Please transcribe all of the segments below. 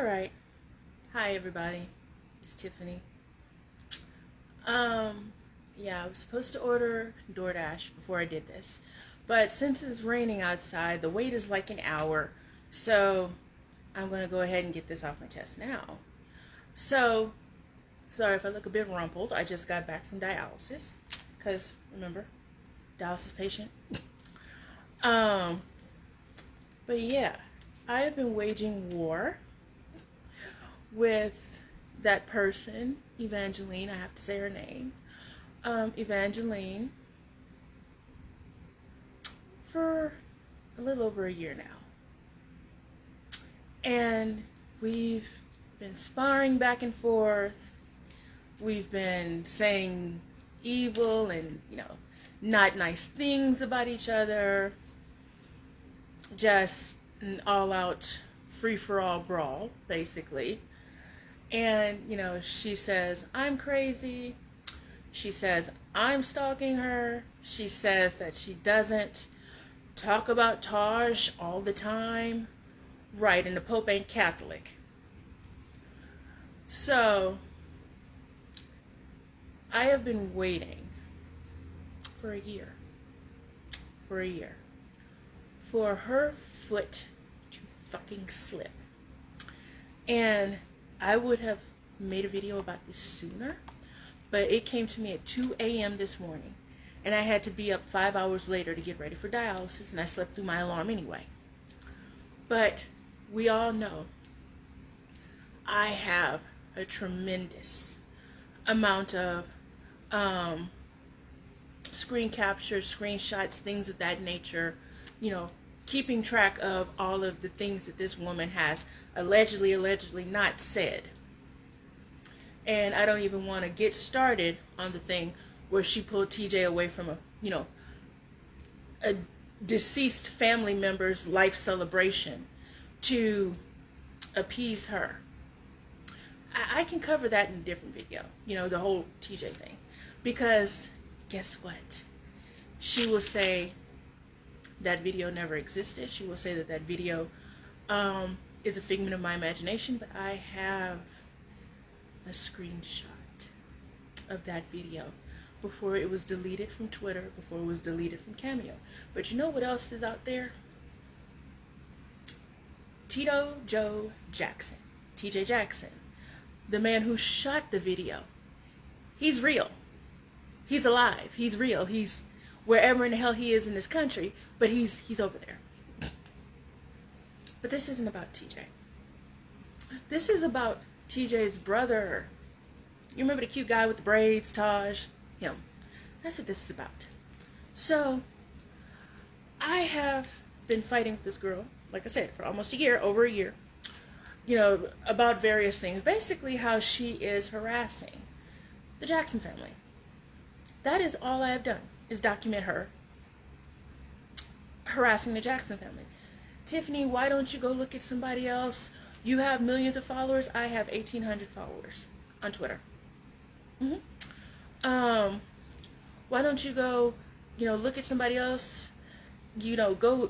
Alright. Hi everybody. It's Tiffany. Yeah, I was supposed to order DoorDash before I did this. But since it's raining outside, the wait is like an hour. So I'm going to go ahead and get this off my chest now. So, sorry if I look a bit rumpled. I just got back from dialysis. Because, remember, dialysis patient. But yeah, I have been waging war with that person, Evangeline. I have to say her name. Evangeline, for a little over a year now. And we've been sparring back and forth. We've been saying evil and, not nice things about each other. Just an all-out free-for-all brawl, basically. And, she says, I'm crazy. She says, I'm stalking her. She says that she doesn't talk about Taj all the time. Right, and the Pope ain't Catholic. So, I have been waiting for a year. For her foot to fucking slip. And I would have made a video about this sooner, but it came to me at 2 a.m. this morning, and I had to be up 5 hours later to get ready for dialysis, and I slept through my alarm anyway. But we all know I have a tremendous amount of screen captures, screenshots, things of that nature, keeping track of all of the things that this woman has allegedly not said. And I don't even want to get started on the thing where she pulled TJ away from a deceased family member's life celebration to appease her. I can cover that in a different video, the whole TJ thing. Because guess what? She will say that video never existed. She will say that video is a figment of my imagination, but I have a screenshot of that video before it was deleted from Twitter, before it was deleted from Cameo. But you know what else is out there? Tito Joe Jackson, TJ Jackson, the man who shot the video. He's real. He's alive. He's real. He's wherever in the hell he is in this country, but he's over there. But this isn't about TJ. This is about TJ's brother. You remember the cute guy with the braids, Taj? Him. That's what this is about. So, I have been fighting with this girl, like I said, for almost a year, over a year, about various things. Basically how she is harassing the Jackson family. That is all I have done, is document her harassing the Jackson family. Tiffany, why don't you go look at somebody else? You have millions of followers. I have 1,800 followers on Twitter. Why don't you go, look at somebody else? Go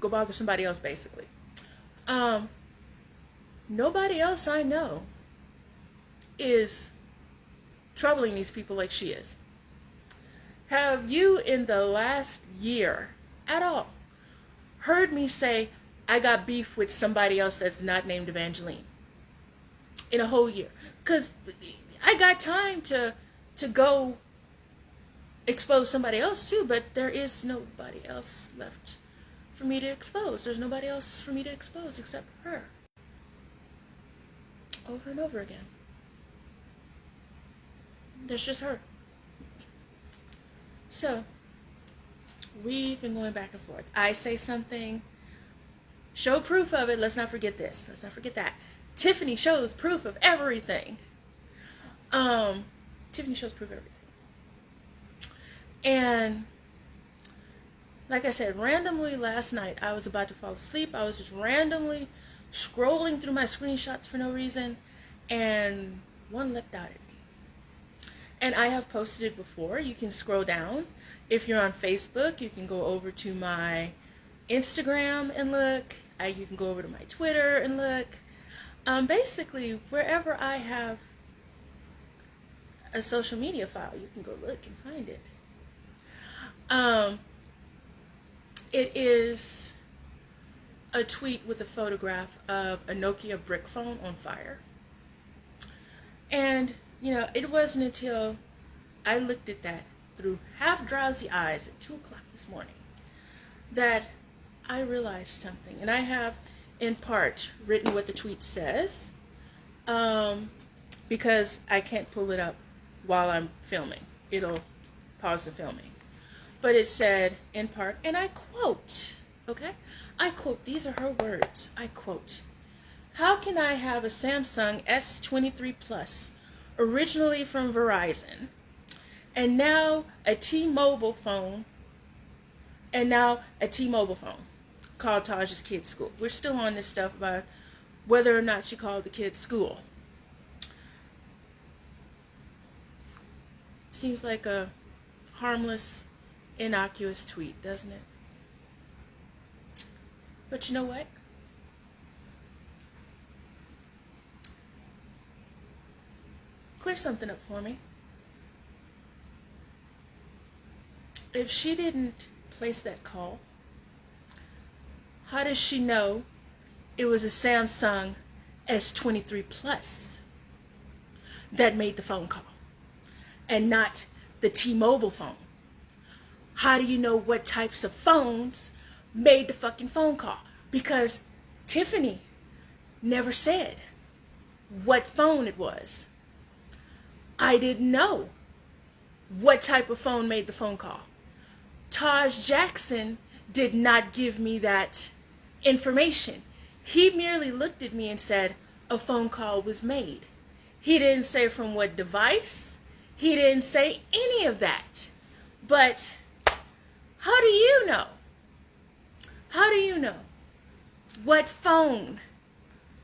bother somebody else, basically. Nobody else I know is troubling these people like she is. Have you, in the last year at all, heard me say I got beef with somebody else that's not named Evangeline in a whole year? Because I got time to go expose somebody else too, but there is nobody else left for me to expose. There's nobody else for me to expose except her. Over and over again. There's just her. So, we've been going back and forth. I say something, show proof of it. Let's not forget this. Let's not forget that. Tiffany shows proof of everything. Tiffany shows proof of everything. And, like I said, randomly last night, I was about to fall asleep. I was just randomly scrolling through my screenshots for no reason, and one leapt out at me. And I have posted it before. You can scroll down. If you're on Facebook, you can go over to my Instagram and look. You can go over to my Twitter and look. Basically, wherever I have a social media file, you can go look and find it. Um, it is a tweet with a photograph of a Nokia brick phone on fire. And, it wasn't until I looked at that through half drowsy eyes at 2 o'clock this morning that I realized something. And I have, in part, written what the tweet says, because I can't pull it up while I'm filming. It'll pause the filming. But it said, in part, and I quote, okay? I quote, these are her words. I quote, "How can I have a Samsung S23 Plus, originally from Verizon, and now a T-Mobile phone, called Taj's kid's school?" We're still on this stuff about whether or not she called the kid's school. Seems like a harmless, innocuous tweet, doesn't it? But you know what? Clear something up for me. If she didn't place that call, how does she know it was a Samsung S23 Plus that made the phone call and not the T-Mobile phone? How do you know what types of phones made the fucking phone call? Because Tiffany never said what phone it was. I didn't know what type of phone made the phone call. Taj Jackson did not give me that information. He merely looked at me and said a phone call was made. He didn't say from what device. He didn't say any of that. But how do you know? How do you know what phone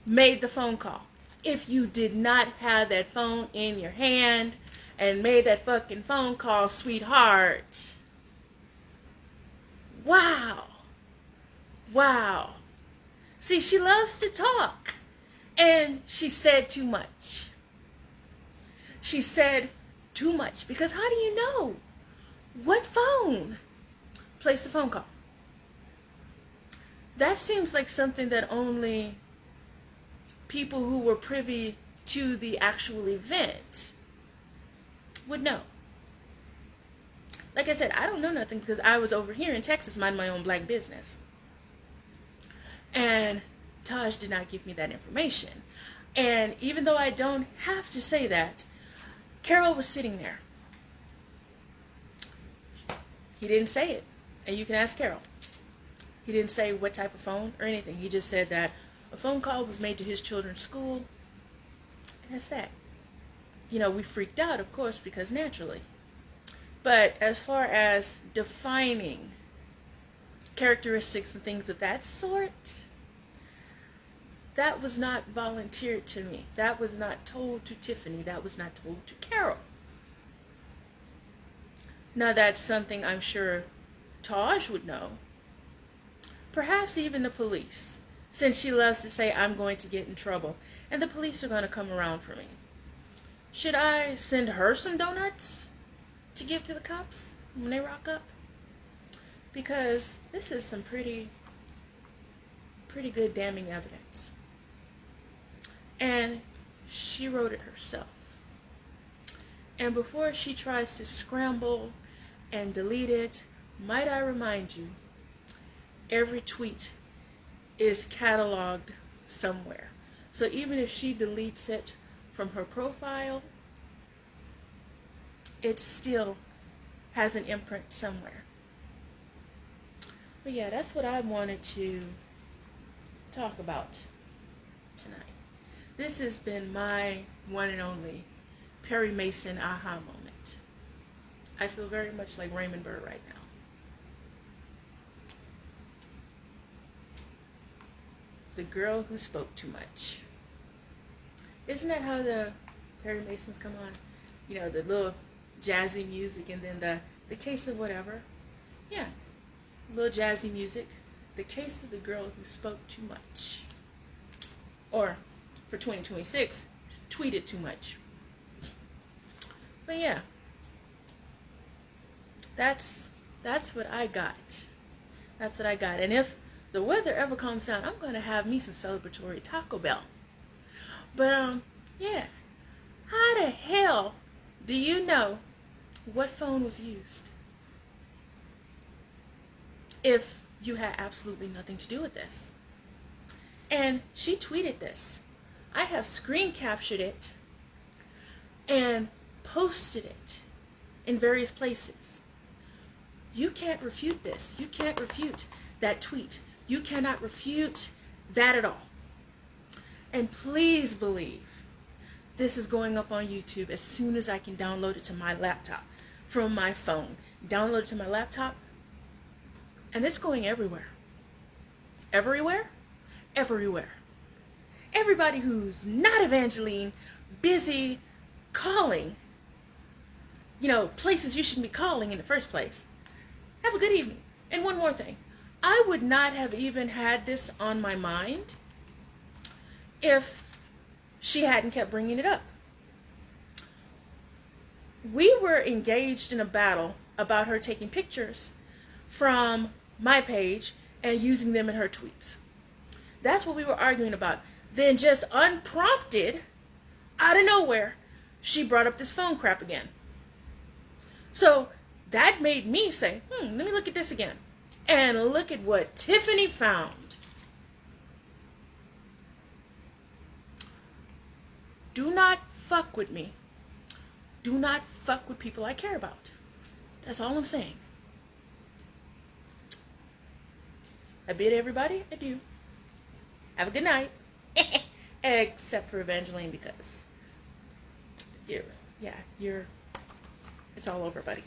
made the phone call if you did not have that phone in your hand and made that fucking phone call, sweetheart? Wow. Wow. See, she loves to talk. And she said too much. She said too much. Because how do you know what phone placed the phone call? That seems like something that only people who were privy to the actual event would know. Like I said, I don't know nothing because I was over here in Texas minding my own black business. And Taj did not give me that information. And even though I don't have to say that, Carol was sitting there. He didn't say it. And you can ask Carol. He didn't say what type of phone or anything. He just said that a phone call was made to his children's school. And that's that. We freaked out, of course, because naturally. But as far as defining characteristics and things of that sort, that was not volunteered to me. That was not told to Tiffany. That was not told to Carol. Now that's something I'm sure Taj would know. Perhaps even the police, since she loves to say, I'm going to get in trouble, and the police are going to come around for me. Should I send her some donuts to give to the cops when they rock up? Because this is some pretty good damning evidence. And she wrote it herself. And before she tries to scramble and delete it, might I remind you, every tweet is cataloged somewhere. So even if she deletes it from her profile, it still has an imprint somewhere. But yeah, that's what I wanted to talk about tonight. This has been my one and only Perry Mason aha moment. I feel very much like Raymond Burr right now. The girl who spoke too much. Isn't that how the Perry Masons come on? The little jazzy music and then the case of whatever. Yeah, little jazzy music. The case of the girl who spoke too much. Or for 2026, tweeted too much. But yeah, that's what I got. That's what I got. And if the weather ever calms down, I'm going to have me some celebratory Taco Bell. But yeah, how the hell do you know what phone was used if you had absolutely nothing to do with this? And she tweeted this. I have screen captured it and posted it in various places. You can't refute this. You can't refute that tweet. You cannot refute that at all. And please believe this is going up on YouTube as soon as I can download it to my laptop from my phone. Download it to my laptop, and it's going everywhere. Everywhere? Everywhere. Everybody who's not Evangeline, busy calling, places you shouldn't be calling in the first place. Have a good evening. And one more thing. I would not have even had this on my mind if she hadn't kept bringing it up. We were engaged in a battle about her taking pictures from my page and using them in her tweets. That's what we were arguing about. Then just unprompted, out of nowhere, she brought up this phone crap again. So that made me say, let me look at this again. And look at what Tiffany found. Do not fuck with me. Do not fuck with people I care about. That's all I'm saying. I bid everybody adieu. Have a good night. Except for Evangeline, because it's all over, buddy.